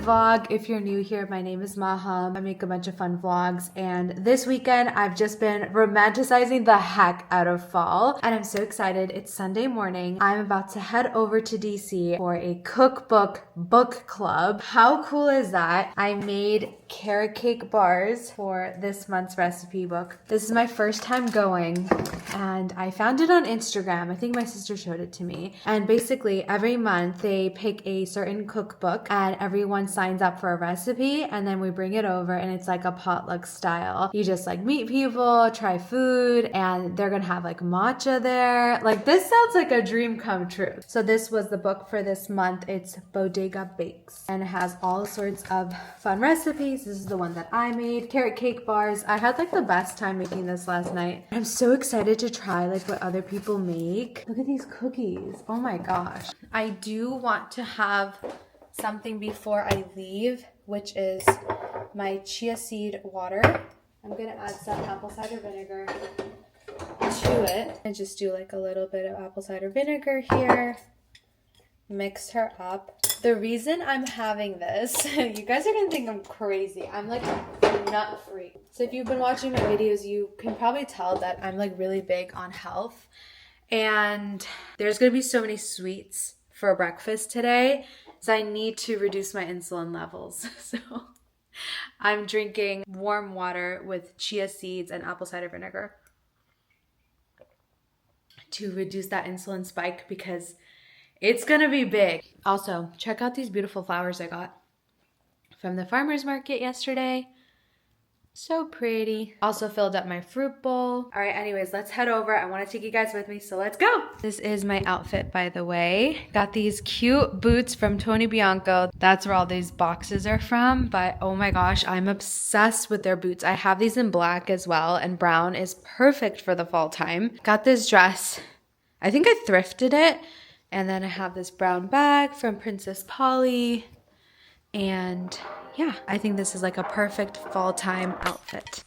vlog. If you're new here, my name is Maham. I make a bunch of fun vlogs, and this weekend I've just been romanticizing the heck out of fall, and I'm so excited. It's Sunday morning. I'm about to head over to DC for a cookbook book club. How cool is that? I made carrot cake bars for this month's recipe book. This is my first time going, and I found it on Instagram. I think my sister showed it to me. And basically every month they pick a certain cookbook and everyone signs up for a recipe, and then we bring it over and it's like a potluck style. You just like meet people, try food, and they're gonna have like matcha there. Like, this sounds like a dream come true. So this was the book for this month. It's Bodega Bakes, and it has all sorts of fun recipes. This is the one that I made, carrot cake bars. I had like the best time making this last night. I'm so excited to try like what other people make. Look at these cookies. Oh my gosh. I do want to have something before I leave, which is my chia seed water. I'm gonna add some apple cider vinegar to it and just do like a little bit of apple cider vinegar here. Mix her up. The reason I'm having this, you guys are gonna think I'm crazy. I'm like a nut freak. So if you've been watching my videos, you can probably tell that I'm like really big on health. And there's gonna be so many sweets for breakfast today, so I need to reduce my insulin levels. So I'm drinking warm water with chia seeds and apple cider vinegar to reduce that insulin spike because it's gonna be big. Also, check out these beautiful flowers I got from the farmer's market yesterday. So pretty. Also filled up my fruit bowl. All right, anyways, let's head over. I want to take you guys with me, so let's go. This is my outfit, by the way. Got these cute boots from Tony Bianco. That's where all these boxes are from, but oh my gosh, I'm obsessed with their boots. I have these in black as well, and brown is perfect for the fall time. Got this dress. I think I thrifted it. And then I have this brown bag from Princess Polly. And yeah, I think this is like a perfect fall time outfit.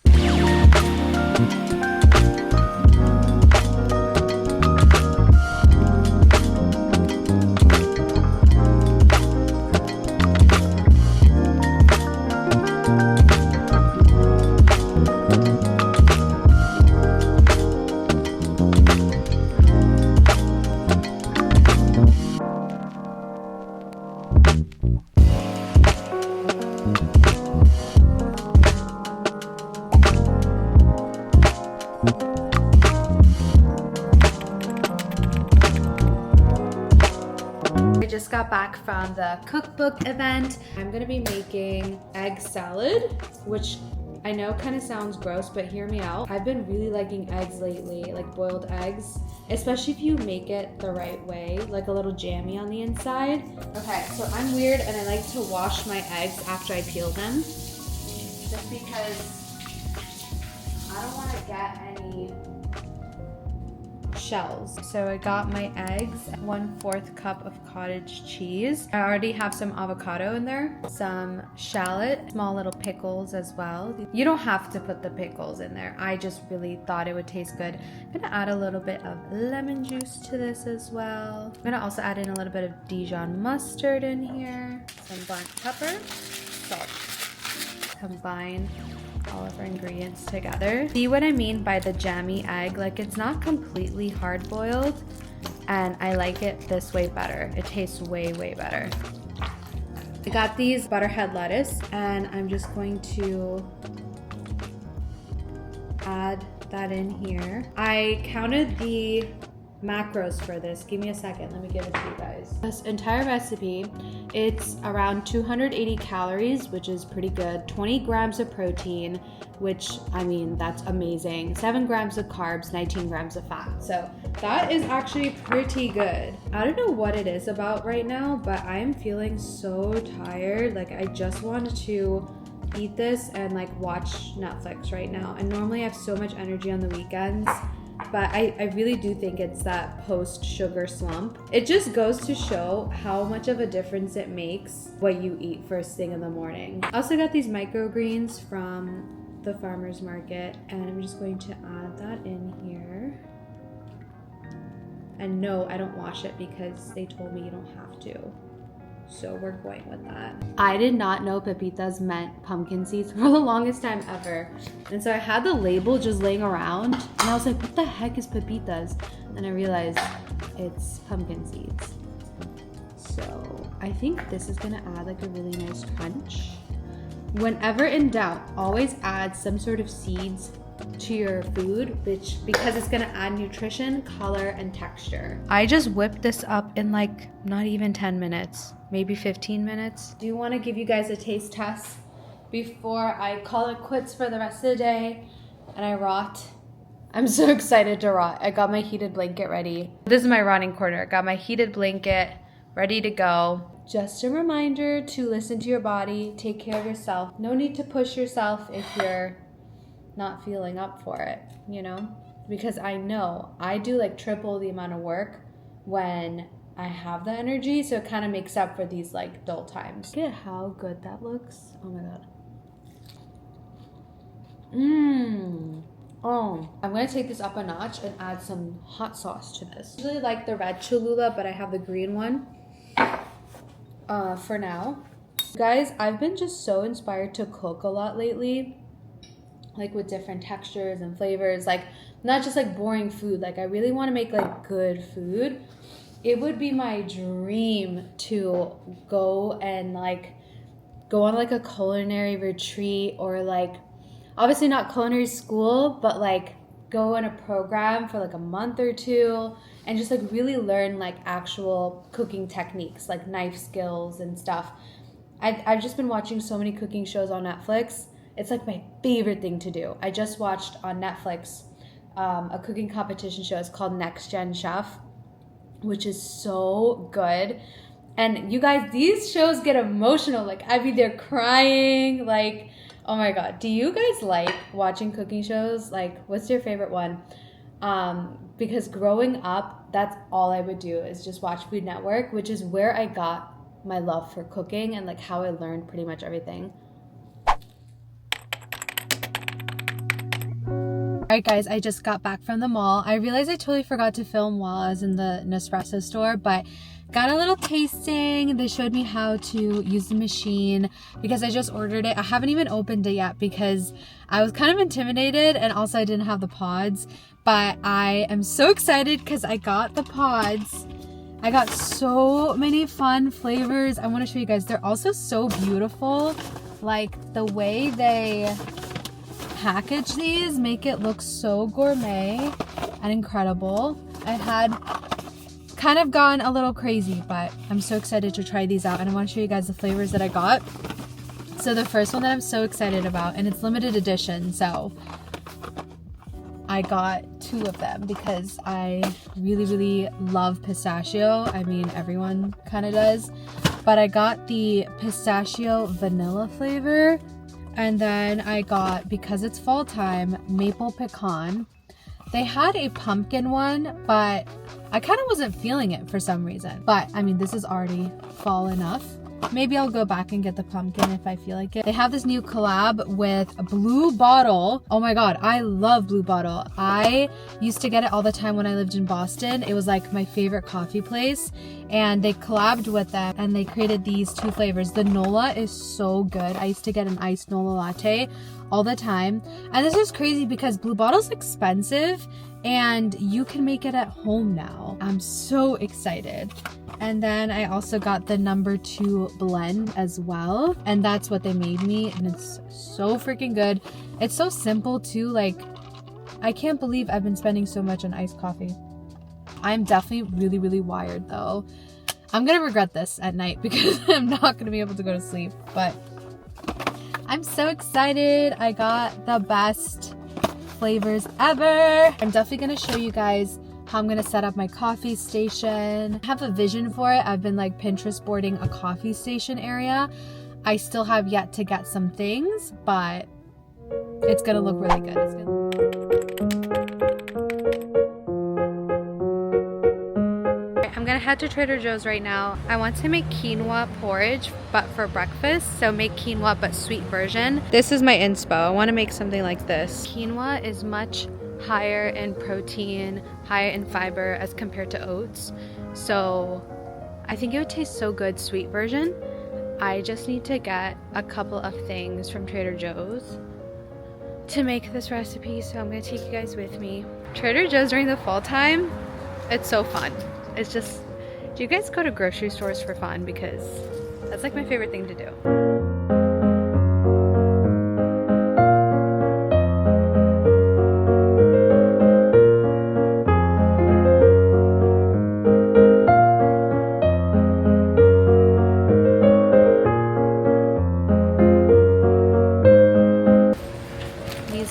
I just got back from the cookbook event. I'm gonna be making egg salad, which I know kind of sounds gross, but hear me out. I've been really liking eggs lately, like boiled eggs, especially if you make it the right way, like a little jammy on the inside. Okay, so I'm weird and I like to wash my eggs after I peel them, just because I don't want to get any shells. So I got my eggs, 1/4 cup of cottage cheese. I already have some avocado in there, some shallot, small little pickles as well. You don't have to put the pickles in there. I just really thought it would taste good. I'm gonna add a little bit of lemon juice to this as well. I'm gonna also add in a little bit of Dijon mustard in here, some black pepper, salt. Combine all of our ingredients together. See what I mean by the jammy egg? Like, it's not completely hard boiled, and I like it this way better. It tastes way, way better. I got these butterhead lettuce, and I'm just going to add that in here. I counted the macros for this. Give me a second, let me give it to you guys. This entire recipe, it's around 280 calories, which is pretty good, 20 grams of protein, which, I mean, that's amazing, 7 grams of carbs, 19 grams of fat. So that is actually pretty good. I don't know what it is about right now, but I'm feeling so tired. Like, I just wanted to eat this and like watch Netflix right now. And normally I have so much energy on the weekends, but I really do think it's that post-sugar slump. It just goes to show how much of a difference it makes what you eat first thing in the morning. I also got these microgreens from the farmer's market, and I'm just going to add that in here. And no, I don't wash it because they told me you don't have to. So we're going with that. I did not know pepitas meant pumpkin seeds for the longest time ever. And so I had the label just laying around and I was like, what the heck is pepitas? And I realized it's pumpkin seeds. So I think this is gonna add like a really nice crunch. Whenever in doubt, always add some sort of seeds to your food, because it's gonna add nutrition, color, and texture. I just whipped this up in like not even 10 minutes, maybe 15 minutes. Do you wanna give you guys a taste test before I call it quits for the rest of the day and I rot? I'm so excited to rot. I got my heated blanket ready. This is my rotting corner. Got my heated blanket ready to go. Just a reminder to listen to your body, take care of yourself. No need to push yourself if you're not feeling up for it, you know? Because I know I do like triple the amount of work when I have the energy, so it kind of makes up for these like dull times. Look at how good that looks. Oh my god. Oh, I'm gonna take this up a notch and add some hot sauce to this. I really like the red Cholula, but I have the green one for now. Guys, I've been just so inspired to cook a lot lately, like with different textures and flavors, like not just like boring food. Like I really want to make like good food. It would be my dream to go on like a culinary retreat, or like obviously not culinary school, but like go in a program for like a month or two and just like really learn like actual cooking techniques, like knife skills and stuff. I've just been watching so many cooking shows on Netflix. It's like my favorite thing to do. I just watched on Netflix a cooking competition show. It's called Next Gen Chef, which is so good. And you guys, these shows get emotional. Like I'd be there crying, like, oh my god. Do you guys like watching cooking shows? Like, what's your favorite one? Because growing up, that's all I would do is just watch Food Network, which is where I got my love for cooking and like how I learned pretty much everything. Alright guys, I just got back from the mall. I realized I totally forgot to film while I was in the Nespresso store, but got a little tasting. They showed me how to use the machine because I just ordered it. I haven't even opened it yet because I was kind of intimidated, and also I didn't have the pods, but I am so excited because I got the pods. I got so many fun flavors. I want to show you guys. They're also so beautiful. Like the way they package these make it look so gourmet and incredible. I had kind of gone a little crazy, but I'm so excited to try these out, and I want to show you guys the flavors that I got. So the first one that I'm so excited about, and it's limited edition, so I got 2 of them because I really love pistachio. I mean, everyone kind of does, but I got the pistachio vanilla flavor, and then I got, because it's fall time, maple pecan. They had a pumpkin one, but I kind of wasn't feeling it for some reason. But I mean, this is already fall enough. Maybe I'll go back and get the pumpkin if I feel like it. They have this new collab with Blue Bottle. Oh my god, I love Blue Bottle. I used to get it all the time when I lived in Boston. It was like my favorite coffee place, and they collabed with them and they created these 2 flavors. The Nola is so good. I used to get an iced Nola latte all the time, and this is crazy because Blue Bottle's expensive and you can make it at home now. I'm so excited. And then I also got the number 2 blend as well, and that's what they made me, and it's so freaking good. It's so simple too. Like, I can't believe I've been spending so much on iced coffee. I'm definitely really wired though. I'm gonna regret this at night because I'm not gonna be able to go to sleep, but I'm so excited. I got the best flavors ever. I'm definitely gonna show you guys how I'm gonna set up my coffee station. I have a vision for it. I've been like Pinterest boarding a coffee station area. I still have yet to get some things, but it's gonna look really good. It's gonna... I'm gonna head to Trader Joe's right now. I want to make quinoa porridge, but for breakfast. So make quinoa, but sweet version. This is my inspo. I want to make something like this. Quinoa is much higher in protein, higher in fiber as compared to oats. So I think it would taste so good, sweet version. I just need to get a couple of things from Trader Joe's to make this recipe, so I'm gonna take you guys with me. Trader Joe's during the fall time, it's so fun. It's just, do you guys go to grocery stores for fun? Because that's like my favorite thing to do.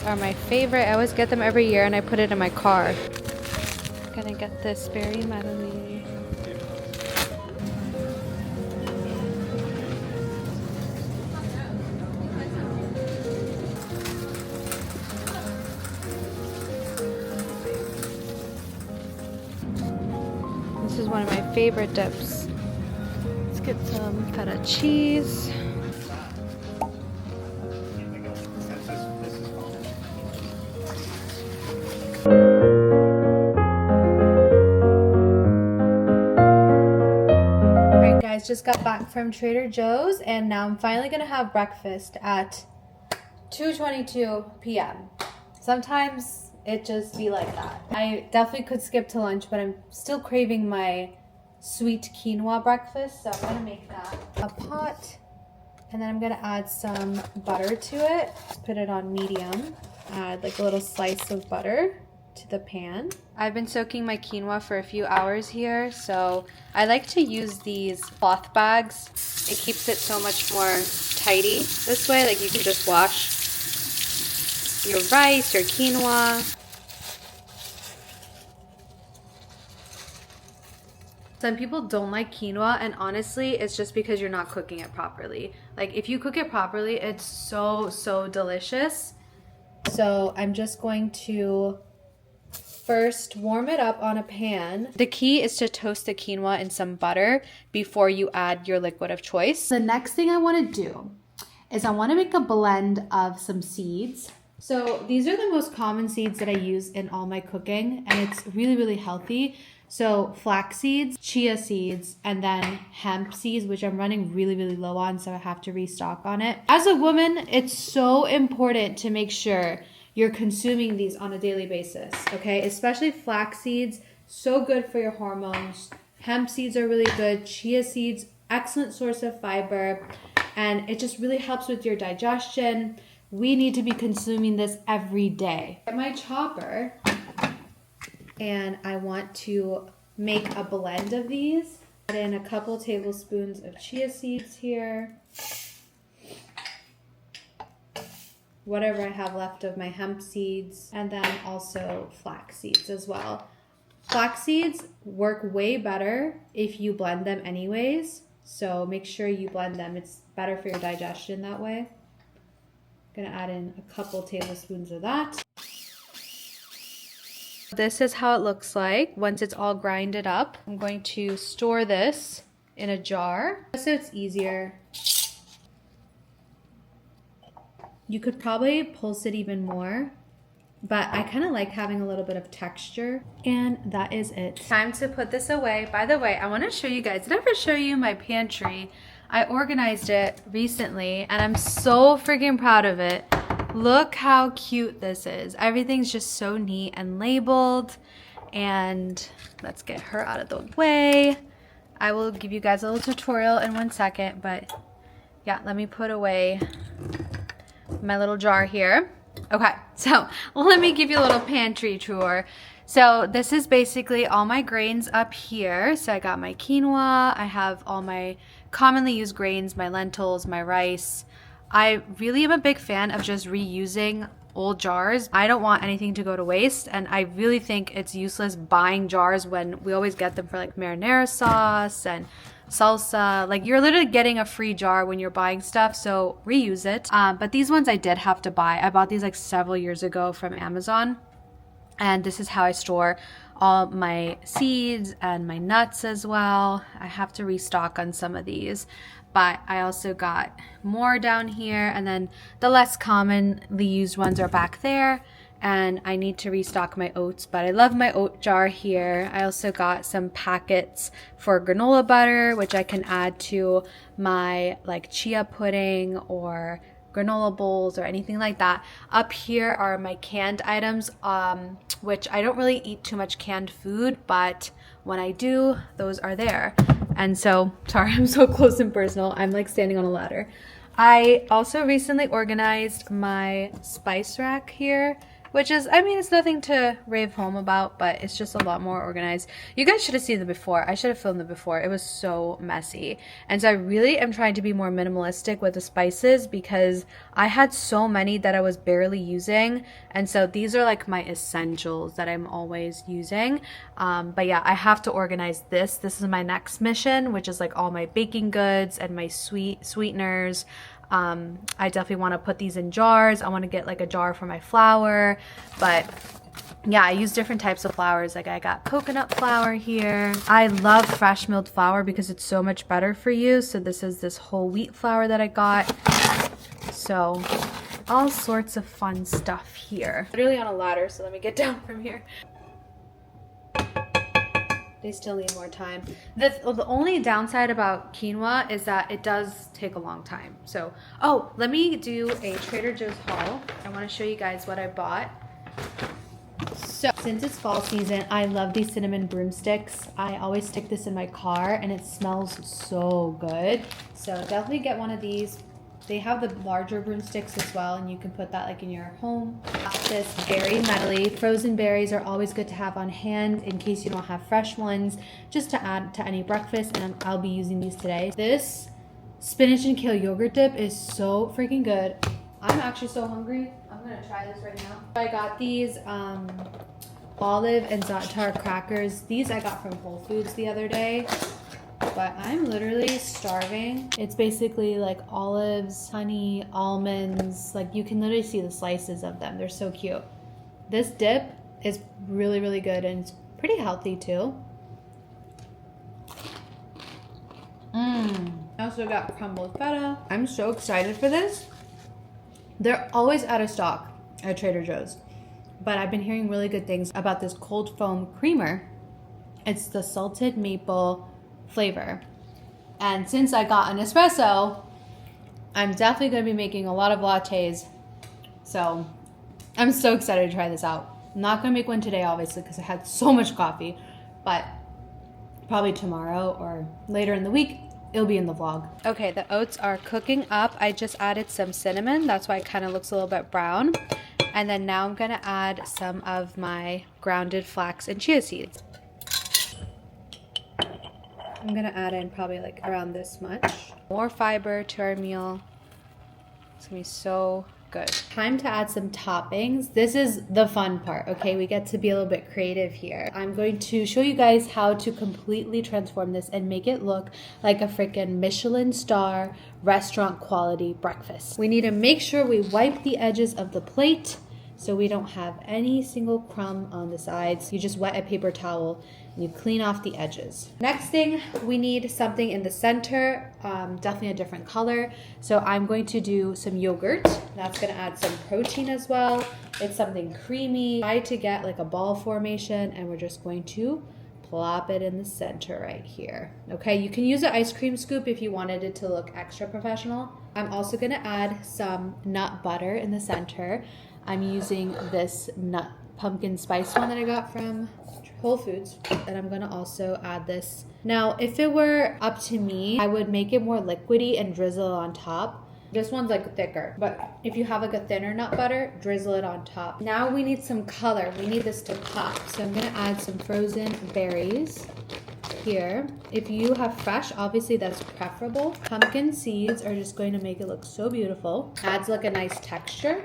Are my favorite. I always get them every year and I put it in my car. Gonna get this berry medley. This is one of my favorite dips. Let's get some feta cheese. Just got back from Trader Joe's and now I'm finally gonna have breakfast at 2:22 p.m. Sometimes it just be like that. I definitely could skip to lunch, but I'm still craving my sweet quinoa breakfast, so I'm gonna make that. A pot, and then I'm gonna add some butter to it. Put it on medium. Add like a little slice of butter to the pan. I've been soaking my quinoa for a few hours here, so I like to use these cloth bags. It keeps it so much more tidy this way. Like you can just wash your rice, your quinoa. Some people don't like quinoa, and honestly, it's just because you're not cooking it properly. Like if you cook it properly, it's so delicious. So I'm just going to first warm it up on a pan. The key is to toast the quinoa in some butter before you add your liquid of choice. The next thing I want to do is I want to make a blend of some seeds. So these are the most common seeds that I use in all my cooking, and it's really healthy. So flax seeds, chia seeds, and then hemp seeds, which I'm running really low on, so I have to restock on it. As a woman, it's so important to make sure you're consuming these on a daily basis, okay? Especially flax seeds, so good for your hormones. Hemp seeds are really good. Chia seeds, excellent source of fiber, and it just really helps with your digestion. We need to be consuming this every day. Get my chopper, and I want to make a blend of these. Add in a couple tablespoons of chia seeds here. Whatever I have left of my hemp seeds, and then also flax seeds as well. Flax seeds work way better if you blend them anyways, so make sure you blend them. It's better for your digestion that way. I'm gonna add in a couple tablespoons of that. This is how it looks like once it's all grinded up. I'm going to store this in a jar so it's easier. You could probably pulse it even more, but I kind of like having a little bit of texture, and that is it. Time to put this away. By the way, I want to show you guys, did I ever show you my pantry? I organized it recently and I'm so freaking proud of it. Look how cute this is. Everything's just so neat and labeled, and let's get her out of the way. I will give you guys a little tutorial in 1 second, but yeah, let me put away my little jar here. Okay, so let me give you a little pantry tour. So this is basically all my grains up here. So I got my quinoa, I have all my commonly used grains, my lentils, my rice. I really am a big fan of just reusing old jars. I don't want anything to go to waste, and I really think it's useless buying jars when we always get them for like marinara sauce and salsa. Like you're literally getting a free jar when you're buying stuff, so reuse it. But these ones I did have to buy. I bought these like several years ago from Amazon, and this is how I store all my seeds and my nuts as well. I have to restock on some of these, but I also got more down here, and then the less commonly used ones are back there. and I need to restock my oats, but I love my oat jar here. I also got some packets for granola butter, which I can add to my like chia pudding or granola bowls or anything like that. Up here are my canned items, which I don't really eat too much canned food, but when I do, those are there. And so, sorry, I'm so close and personal. I'm like standing on a ladder. I also recently organized my spice rack here, which is, I mean, it's nothing to rave home about, but it's just a lot more organized. You guys should have seen the before. I should have filmed the before. It was so messy. And so I really am trying to be more minimalistic with the spices because I had so many that I was barely using. And so these are like my essentials that I'm always using. But yeah, I have to organize this. This is my next mission, which is like all my baking goods and my sweeteners. I definitely want to put these in jars. I want to get like a jar for my flour, but yeah, I use different types of flours. Like I got coconut flour here. I love fresh milled flour because it's so much better for you. So this is this whole wheat flour that I got. So all sorts of fun stuff here. Literally on a ladder, so let me get down from here. They still need more time. The only downside about quinoa is that it does take a long time. So, oh, let me do a Trader Joe's haul. I want to show you guys what I bought. So, since it's fall season, I love these cinnamon broomsticks. I always stick this in my car and it smells so good. So, definitely get one of these. They have the larger broomsticks as well, and you can put that like in your home. This berry medley. Frozen berries are always good to have on hand in case you don't have fresh ones, just to add to any breakfast, and I'll be using these today. This spinach and kale yogurt dip is so freaking good. I'm actually so hungry. I'm gonna try this right now. I got these olive and za'atar crackers. These I got from Whole Foods the other day. But I'm literally starving. It's basically like olives, honey, almonds. Like you can literally see the slices of them. They're so cute. This dip is really, really good and it's pretty healthy too. I also got crumbled feta. I'm so excited for this. They're always out of stock at Trader Joe's. But I've been hearing really good things about this cold foam creamer. It's the salted maple flavor, and since I got an espresso, I'm definitely going to be making a lot of lattes, so I'm so excited to try this out. I'm not going to make one today obviously because I had so much coffee, but probably tomorrow or later in the week it'll be in the vlog. Okay, the oats are cooking up. I just added some cinnamon, that's why it kind of looks a little bit brown, and then now I'm going to add some of my grounded flax and chia seeds. I'm gonna add in probably like around this much. More fiber to our meal. It's gonna be so good. Time to add some toppings. This is the fun part, okay? We get to be a little bit creative here. I'm going to show you guys how to completely transform this and make it look like a freaking Michelin star restaurant quality breakfast. We need to make sure we wipe the edges of the plate so we don't have any single crumb on the sides. You just wet a paper towel and you clean off the edges. Next thing, we need something in the center, definitely a different color. So I'm going to do some yogurt. That's gonna add some protein as well. It's something creamy. Try to get like a ball formation, and we're just going to plop it in the center right here. Okay, you can use an ice cream scoop if you wanted it to look extra professional. I'm also gonna add some nut butter in the center. I'm using this nut pumpkin spice one that I got from Whole Foods, and I'm gonna also add this. Now, if it were up to me, I would make it more liquidy and drizzle it on top. This one's like thicker, but if you have like a thinner nut butter, drizzle it on top. Now we need some color. We need this to pop. So I'm gonna add some frozen berries here. If you have fresh, obviously that's preferable. Pumpkin seeds are just going to make it look so beautiful. Adds like a nice texture.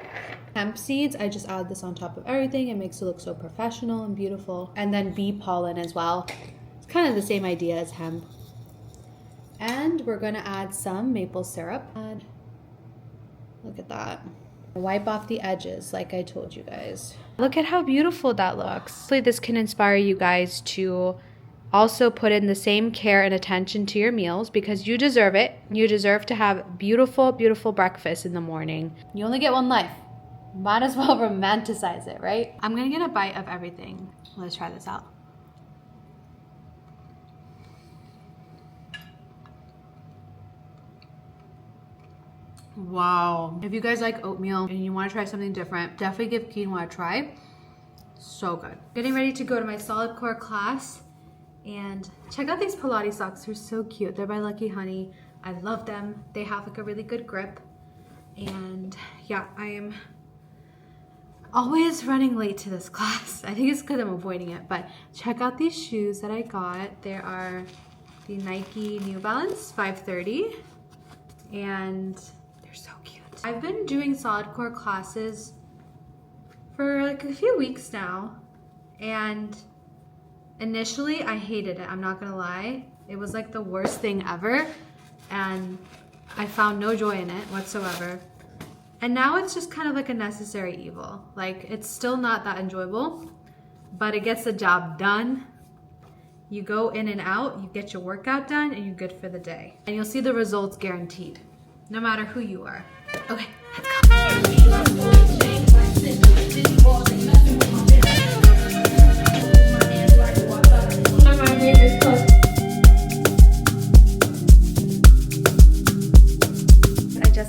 Hemp seeds, I just add this on top of everything. It makes it look so professional and beautiful. And then bee pollen as well. It's kind of the same idea as hemp. And we're gonna add some maple syrup. Look at that. Wipe off the edges like I told you guys. Look at how beautiful that looks. Hopefully this can inspire you guys to also put in the same care and attention to your meals because you deserve it. You deserve to have beautiful, beautiful breakfast in the morning. You only get one life. Might as well romanticize it, right? I'm gonna get a bite of everything. Let's try this out. Wow. If you guys like oatmeal and you want to try something different, definitely give quinoa a try. So good. Getting ready to go to my Solidcore class, and check out these Pilates socks. They're so cute. They're by Lucky Honey. I love them. They have like a really good grip. And yeah, I am always running late to this class. I think it's because I'm avoiding it, but check out these shoes that I got. There are the Nike New Balance 530, and they're so cute. I've been doing Solidcore classes for like a few weeks now, and initially I hated it. I'm not gonna lie. It was like the worst thing ever, and I found no joy in it whatsoever. And now it's just kind of like a necessary evil. Like, it's still not that enjoyable, but it gets the job done. You go in and out, you get your workout done, and you're good for the day. And you'll see the results guaranteed, no matter who you are. Okay, let's go.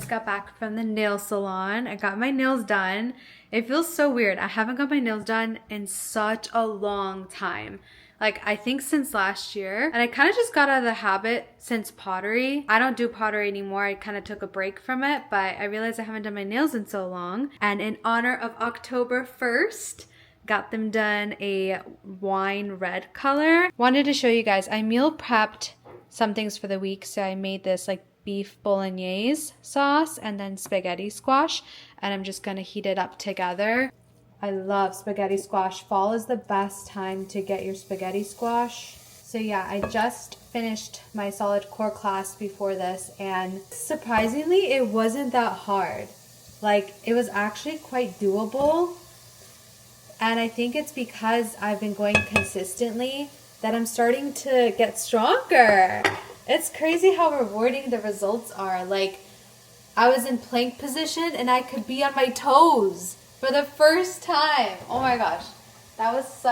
Got back from the nail salon. I got my nails done. It feels so weird. I haven't got my nails done in such a long time. Like, I think since last year. And I kind of just got out of the habit since pottery. I don't do pottery anymore. I kind of took a break from it, but I realized I haven't done my nails in so long. And in honor of October 1st, got them done a wine red color. Wanted to show you guys, I meal prepped some things for the week. So I made this like beef bolognese sauce and then spaghetti squash, and I'm just gonna heat it up together. I love spaghetti squash. Fall is the best time to get your spaghetti squash. So yeah, I just finished my Solidcore class before this, and surprisingly it wasn't that hard. Like, it was actually quite doable, and I think it's because I've been going consistently that I'm starting to get stronger. It's crazy how rewarding the results are. Like, I was in plank position and I could be on my toes for the first time. Oh my gosh. That was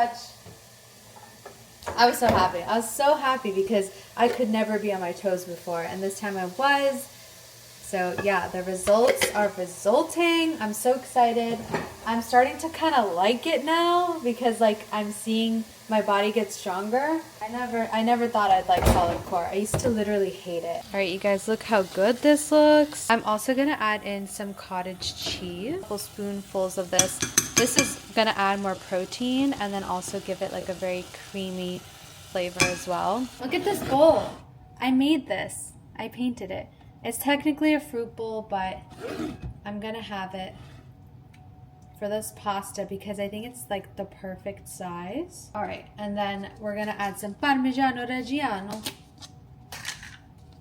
I was so happy. I was so happy because I could never be on my toes before, and this time I was. So yeah, the results are resulting. I'm so excited. I'm starting to kind of like it now because like I'm seeing my body get stronger. I never thought I'd like Solidcore. I used to literally hate it. All right, you guys, look how good this looks. I'm also gonna add in some cottage cheese. A couple spoonfuls of this. This is gonna add more protein and then also give it like a very creamy flavor as well. Look at this bowl. I made this. I painted it. It's technically a fruit bowl, but I'm gonna have it for this pasta because I think it's like the perfect size. All right, and then we're gonna add some Parmigiano Reggiano.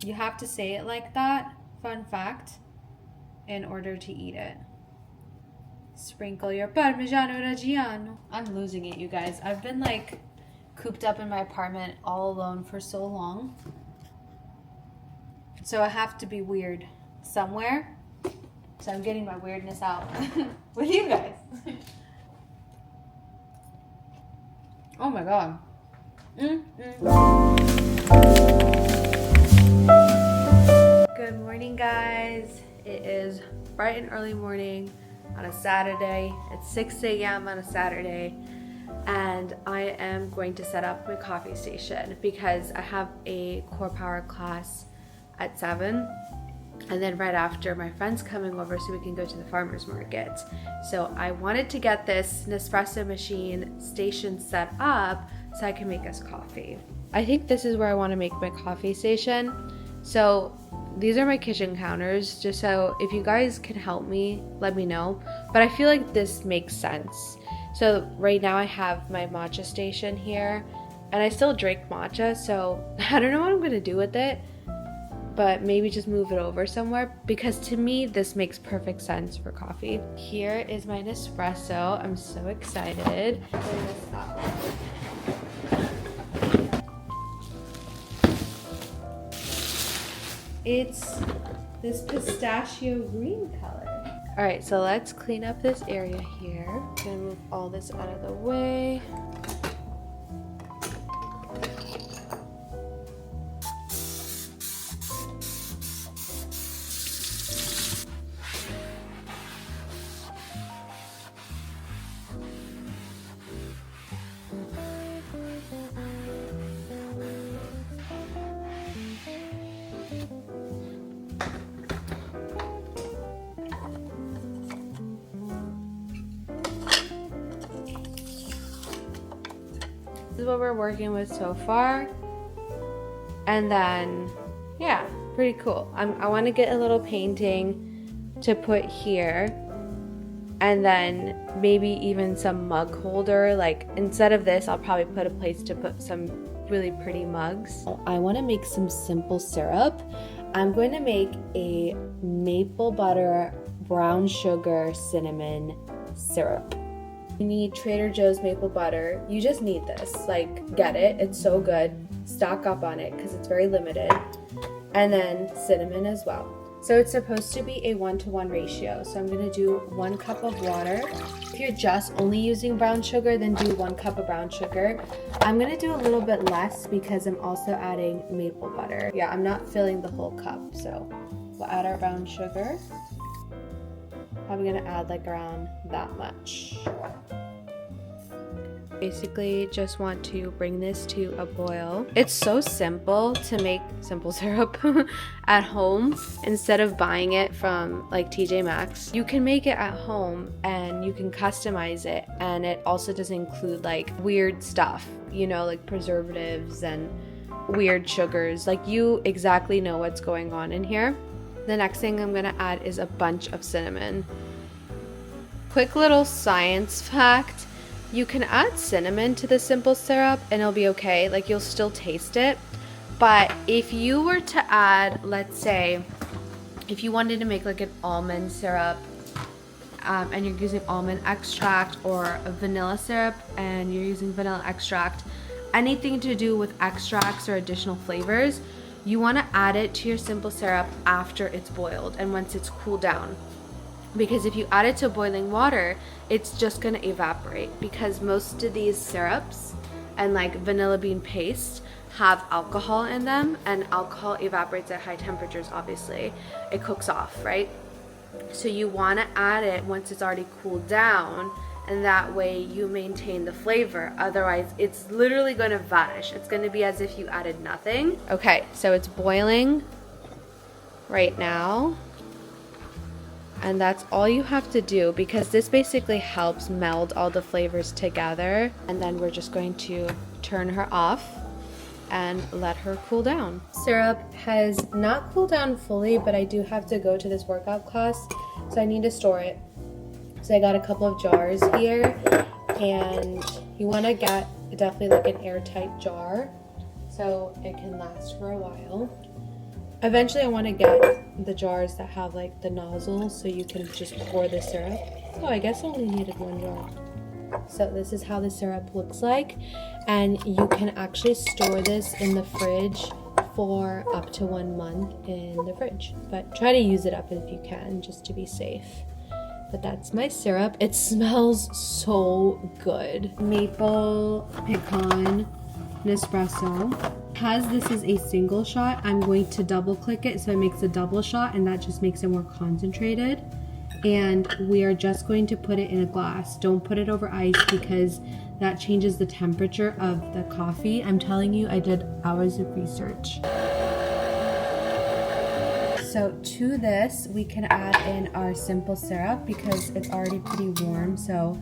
You have to say it like that, fun fact, in order to eat it. Sprinkle your Parmigiano Reggiano. I'm losing it, you guys. I've been like cooped up in my apartment all alone for so long. So I have to be weird somewhere. So I'm getting my weirdness out with you guys. Oh my god. Good morning, guys. It is bright and early morning on a Saturday. It's 6 a.m. on a Saturday. And I am going to set up my coffee station because I have a core power class at 7, and then right after my friend's coming over so we can go to the farmer's market. So I wanted to get this Nespresso machine station set up so I can make us coffee. I think this is where I want to make my coffee station. So these are my kitchen counters, just so if you guys can help me, let me know. But I feel like this makes sense. So right now I have my matcha station here, and I still drink matcha, so I don't know what I'm gonna do with it, but maybe just move it over somewhere because to me this makes perfect sense for coffee. Here is my Nespresso. I'm so excited. It's this pistachio green color. All right, so let's clean up this area here. Gonna move all this out of the way. This is what we're working with so far. And then, yeah, pretty cool. I want to get a little painting to put here. And then maybe even some mug holder. Like instead of this, I'll probably put a place to put some really pretty mugs. I want to make some simple syrup. I'm going to make a maple butter, brown sugar, cinnamon syrup. You need Trader Joe's maple butter. You just need this. Like, get it. It's so good. Stock up on it because it's very limited. And then cinnamon as well. So it's supposed to be a 1-to-1 ratio. So I'm going to do 1 cup of water. If you're just only using brown sugar, then do 1 cup of brown sugar. I'm going to do a little bit less because I'm also adding maple butter. Yeah, I'm not filling the whole cup. So we'll add our brown sugar. I'm gonna add like around that much. Basically just want to bring this to a boil. It's so simple to make simple syrup at home instead of buying it from like TJ Maxx. You can make it at home and you can customize it, and it also doesn't include like weird stuff, you know, like preservatives and weird sugars. Like you exactly know what's going on in here. The next thing I'm gonna add is a bunch of cinnamon. Quick little science fact, you can add cinnamon to the simple syrup and it'll be okay, like you'll still taste it. But if you were to add, let's say, if you wanted to make like an almond syrup and you're using almond extract, or a vanilla syrup and you're using vanilla extract, anything to do with extracts or additional flavors, you want to add it to your simple syrup after it's boiled and once it's cooled down. Because if you add it to boiling water, it's just going to evaporate, because most of these syrups and like vanilla bean paste have alcohol in them, and alcohol evaporates at high temperatures. Obviously it cooks off, right? So you want to add it once it's already cooled down, and that way you maintain the flavor. Otherwise it's literally going to vanish. It's going to be as if you added nothing. Okay, so it's boiling right now, and that's all you have to do, because this basically helps meld all the flavors together. And then we're just going to turn her off and let her cool down. Syrup has not cooled down fully, but I do have to go to this workout class, so I need to store it. So I got a couple of jars here, and you want to get definitely like an airtight jar so it can last for a while. Eventually I want to get the jars that have like the nozzle so you can just pour the syrup. Oh, I guess I only needed 1 jar. So this is how the syrup looks like, and you can actually store this in the fridge for up to 1 month in the fridge, but try to use it up if you can, just to be safe. But that's my syrup. It smells so good. Maple pecan Nespresso. Because this is a single shot, I'm going to double click it so it makes a double shot, and that just makes it more concentrated. And we are just going to put it in a glass. Don't put it over ice because that changes the temperature of the coffee. I'm telling you, I did hours of research. So to this, we can add in our simple syrup because it's already pretty warm. So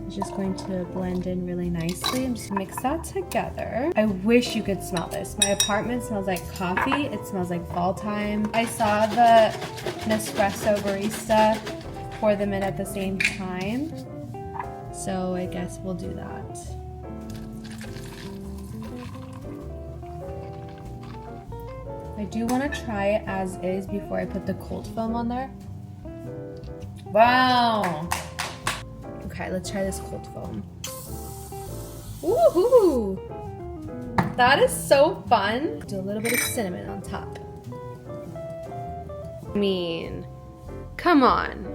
it's just going to blend in really nicely. I'm just gonna mix that together. I wish you could smell this. My apartment smells like coffee. It smells like fall time. I saw the Nespresso barista pour them in at the same time. So I guess we'll do that. I do want to try it as is before I put the cold foam on there. Wow! Okay, let's try this cold foam. Woohoo! That is so fun. Do a little bit of cinnamon on top. I mean, come on.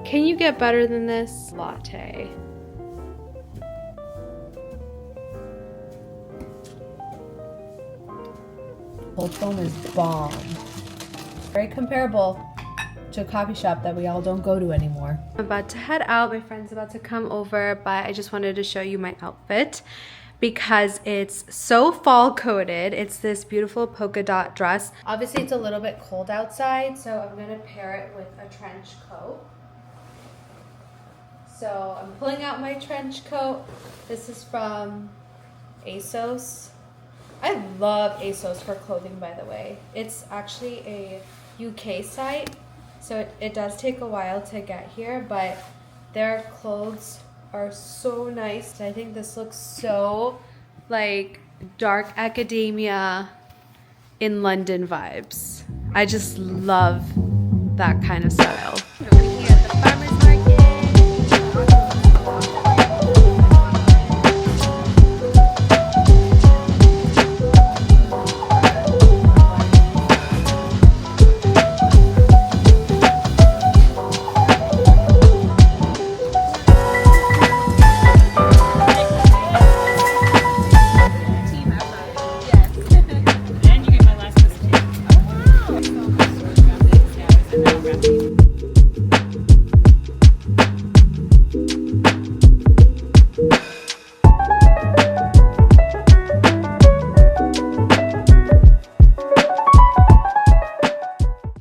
Can you get better than this? Latte. Cold foam is bomb. Very comparable to a coffee shop that we all don't go to anymore. I'm about to head out. My friend's about to come over, but I just wanted to show you my outfit because it's so fall coated. It's this beautiful polka dot dress. Obviously it's a little bit cold outside, so I'm gonna pair it with a trench coat. So I'm pulling out my trench coat. This is from ASOS. I love ASOS for clothing, by the way. It's actually a UK site, so it does take a while to get here, but their clothes are so nice. I think this looks so like dark academia in London vibes. I just love that kind of style.